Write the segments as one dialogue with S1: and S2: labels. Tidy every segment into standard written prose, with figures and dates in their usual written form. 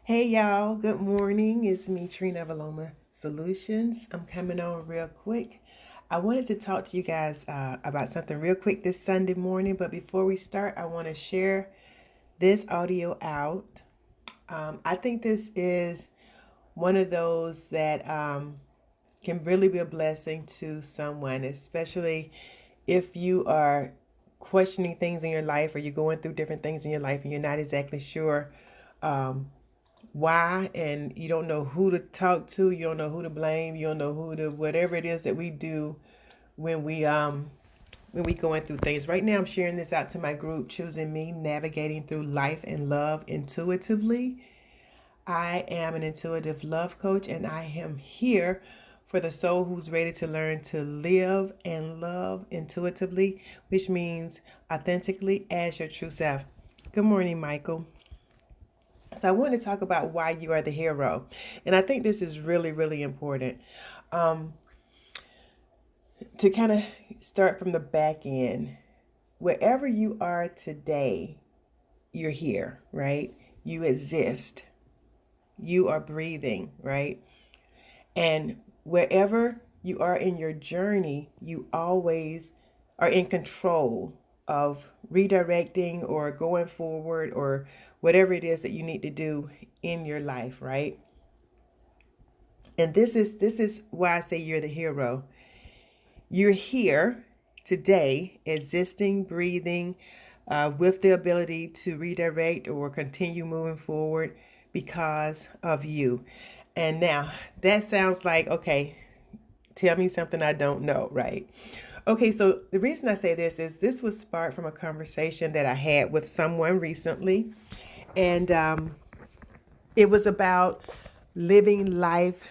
S1: Hey y'all, good morning. It's me, Trina of Aloma Solutions. I'm coming on real quick. I wanted to talk to you guys about something real quick this Sunday morning, but before we start, I want to share this audio out. I think this is one of those that can really be a blessing to someone, especially if you are questioning things in your life or you're going through different things in your life and you're not exactly sure. Um, why, and you don't know who to talk to, you don't know who to blame, you don't know who to whatever it is that we do when we going through things. Right now I'm sharing this out to my group, Choosing Me, Navigating Through Life and Love Intuitively. I am an intuitive love coach, and I am here for the soul who's ready to learn to live and love intuitively, which means authentically as your true self. Good morning, Michael. So I want to talk about why you are the hero. And I think this is really, really important. Um, to kind of start from the back end, wherever you are today, you're here, right? You exist. You are breathing, right? And wherever you are in your journey, you always are in control of redirecting or going forward or whatever it is that you need to do in your life, right? And this is why I say you're the hero. You're here today, existing, breathing, with the ability to redirect or continue moving forward because of you. And now that sounds like, okay, tell me something I don't know, right? Okay, so the reason I say this is this was sparked from a conversation that I had with someone recently. And it was about living life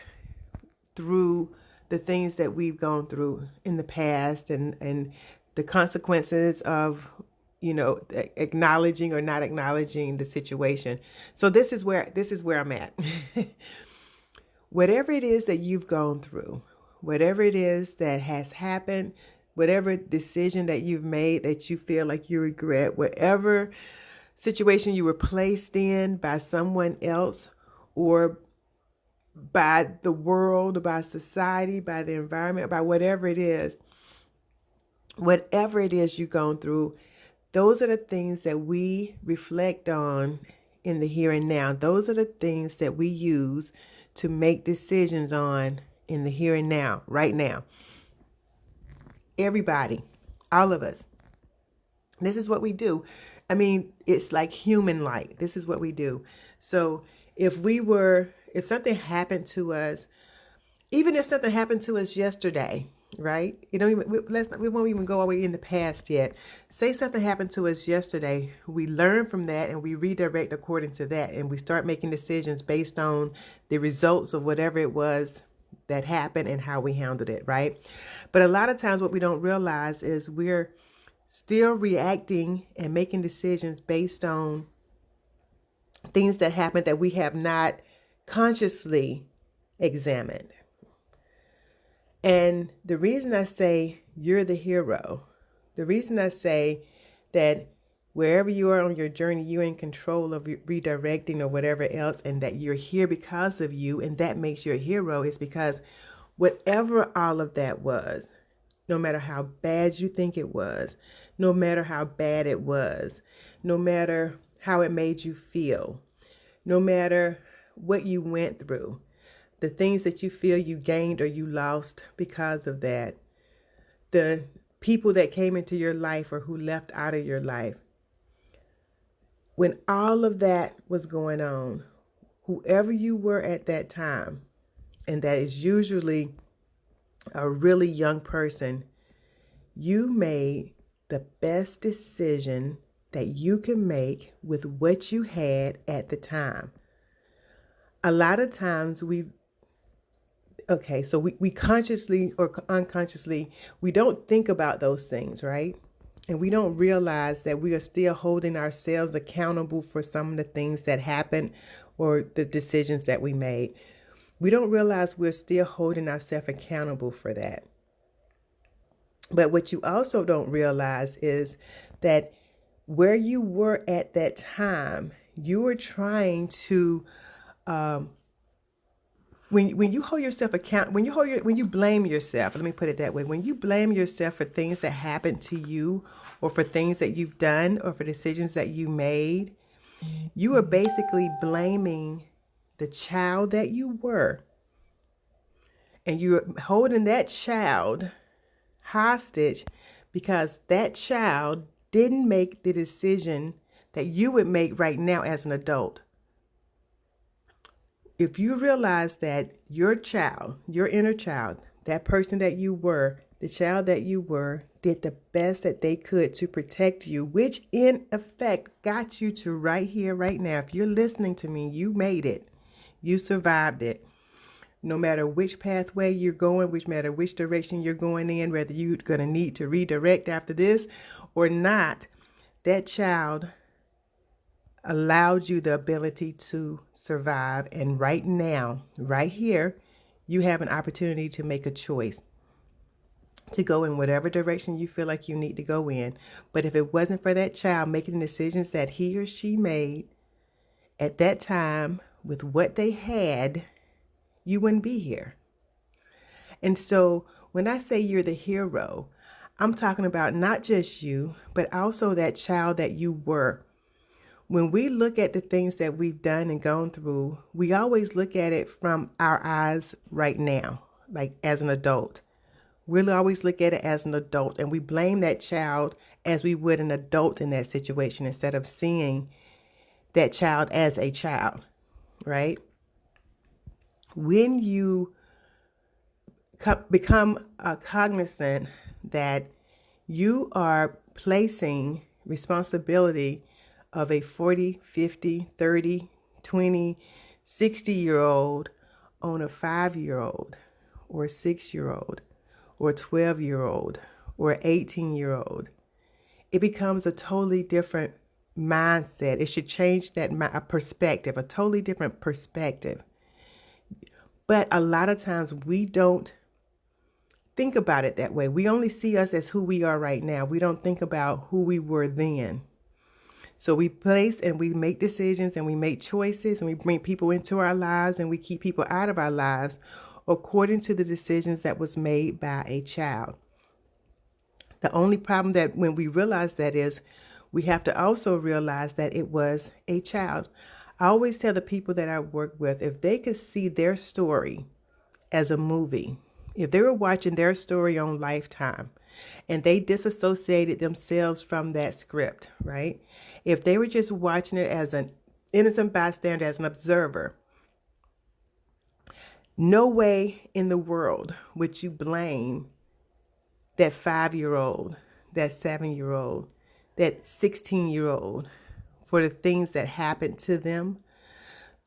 S1: through the things that we've gone through in the past and the consequences of acknowledging or not acknowledging the situation. So this is where I'm at. Whatever it is that you've gone through, whatever it is that has happened, whatever decision that you've made that you feel like you regret, whatever situation you were placed in by someone else or by the world, by society, by the environment, by whatever it is you've gone through, those are the things that we reflect on in the here and now. Those are the things that we use to make decisions on in the here and now, right now. Everybody, all of us. This is what we do. I mean, it's like human like. This is what we do. So if something happened to us, even if something happened to us yesterday, right? We won't even go all the way in the past yet. Say something happened to us yesterday. We learn from that and we redirect according to that. And we start making decisions based on the results of whatever it was that happened and how we handled it, right? But a lot of times what we don't realize is we're still reacting and making decisions based on things that happened that we have not consciously examined. And the reason I say you're the hero, the reason I say that wherever you are on your journey, you're in control of redirecting or whatever else, and that you're here because of you, and that makes you a hero, is because whatever all of that was, no matter how bad you think it was, no matter how bad it was, no matter how it made you feel, no matter what you went through, the things that you feel you gained or you lost because of that, the people that came into your life or who left out of your life, when all of that was going on, whoever you were at that time, and that is usually a really young person, you made the best decision that you can make with what you had at the time. A lot of times we consciously or unconsciously, we don't think about those things, right? And we don't realize that we are still holding ourselves accountable for some of the things that happened or the decisions that we made. We don't realize we're still holding ourselves accountable for that. But what you also don't realize is that where you were at that time, you were trying to when you hold yourself account, when you blame yourself, let me put it that way. When you blame yourself for things that happened to you, or for things that you've done, or for decisions that you made, you are basically blaming the child that you were, and you're holding that child hostage because that child didn't make the decision that you would make right now as an adult. If you realize that your child, your inner child, that person that you were, the child that you were, did the best that they could to protect you, which in effect got you to right here, right now. If you're listening to me, you made it. You survived it. No matter which pathway you're going, which matter which direction you're going in, whether you're going to need to redirect after this or not, that child allowed you the ability to survive. And right now, right here, you have an opportunity to make a choice to go in whatever direction you feel like you need to go in. But if it wasn't for that child making the decisions that he or she made at that time with what they had, you wouldn't be here. And so when I say you're the hero, I'm talking about not just you, but also that child that you were. When we look at the things that we've done and gone through, we always look at it from our eyes right now, like as an adult. We'll always look at it as an adult, and we blame that child as we would an adult in that situation instead of seeing that child as a child, right? When you become cognizant that you are placing responsibility of a 40, 50, 30, 20, 60-year-old on a 5-year-old or a 6-year-old or a 12-year-old or an 18-year-old, it becomes a totally different mindset. It should change that perspective, a totally different perspective. But a lot of times we don't think about it that way. We only see us as who we are right now. We don't think about who we were then. So we place and we make decisions and we make choices and we bring people into our lives and we keep people out of our lives according to the decisions that was made by a child. The only problem that when we realize that is we have to also realize that it was a child. I always tell the people that I work with, if they could see their story as a movie, if they were watching their story on Lifetime and they disassociated themselves from that script, right? If they were just watching it as an innocent bystander, as an observer, no way in the world would you blame that 5-year-old, that 7-year-old, that 16-year-old for the things that happened to them.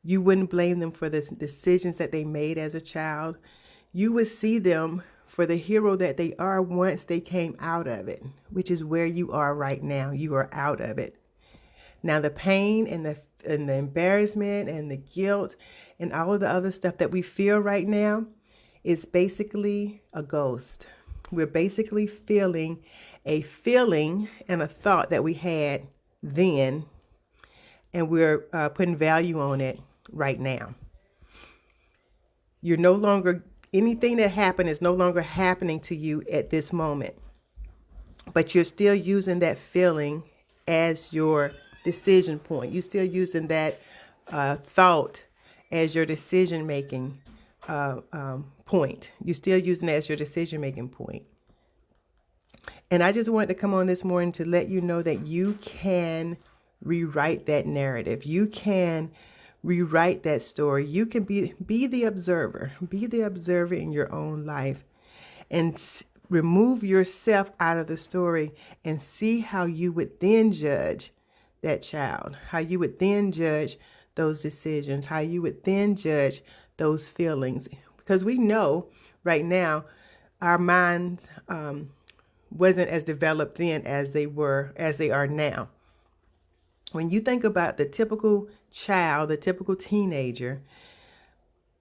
S1: You wouldn't blame them for the decisions that they made as a child. You would see them for the hero that they are once they came out of it, which is where you are right now. You are out of it. Now the pain and the embarrassment and the guilt and all of the other stuff that we feel right now is basically a ghost. We're basically feeling a feeling and a thought that we had then, and we're putting value on it right now. You're no longer, anything that happened is no longer happening to you at this moment, but you're still using that feeling as your decision point. You're still using that thought as your decision making point. You're still using it as your decision making point. And I just wanted to come on this morning to let you know that you can rewrite that narrative. You can rewrite that story. You can be the observer. Be the observer in your own life and remove yourself out of the story and see how you would then judge that child, how you would then judge those decisions, how you would then judge those feelings. Because we know right now our minds wasn't as developed then as they are now. When you think about the typical child, the typical teenager,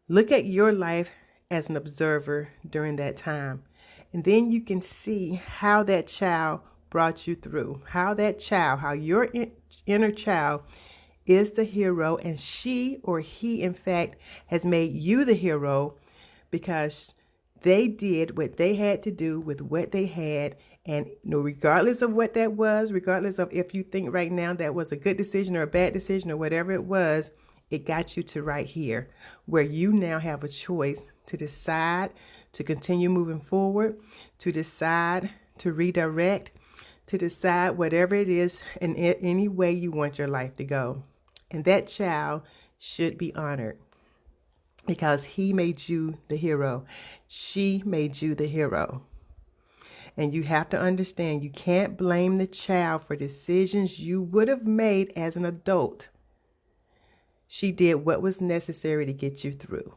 S1: look at your life as an observer during that time. And then you can see how that child brought you through, how your inner child is the hero, and she or he, in fact, has made you the hero because they did what they had to do with what they had. And regardless of what that was, regardless of if you think right now that was a good decision or a bad decision or whatever it was, it got you to right here where you now have a choice to decide to continue moving forward, to decide to redirect, to decide whatever it is in any way you want your life to go. And that child should be honored because he made you the hero. She made you the hero. And you have to understand, you can't blame the child for decisions you would have made as an adult. She did what was necessary to get you through.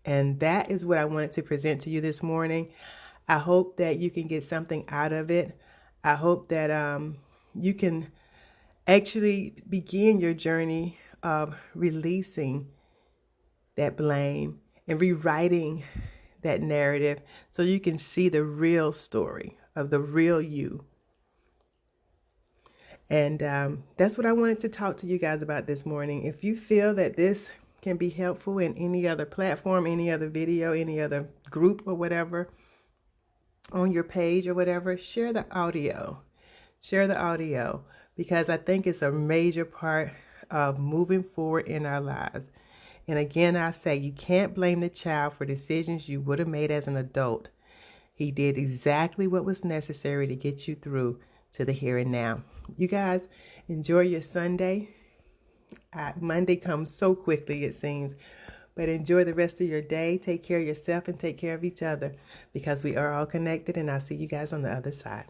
S1: And that is what I wanted to present to you this morning. I hope that you can get something out of it. I hope that you can actually begin your journey of releasing that blame and rewriting that narrative so you can see the real story of the real you. And that's what I wanted to talk to you guys about this morning. If you feel that this can be helpful in any other platform, any other video, any other group or whatever, on your page or whatever, share the audio. Share the audio because I think it's a major part of moving forward in our lives. And again, I say you can't blame the child for decisions you would have made as an adult. He did exactly what was necessary to get you through to the here and now. You guys enjoy your Sunday. Monday comes so quickly, it seems. But enjoy the rest of your day. Take care of yourself and take care of each other because we are all connected. And I'll see you guys on the other side.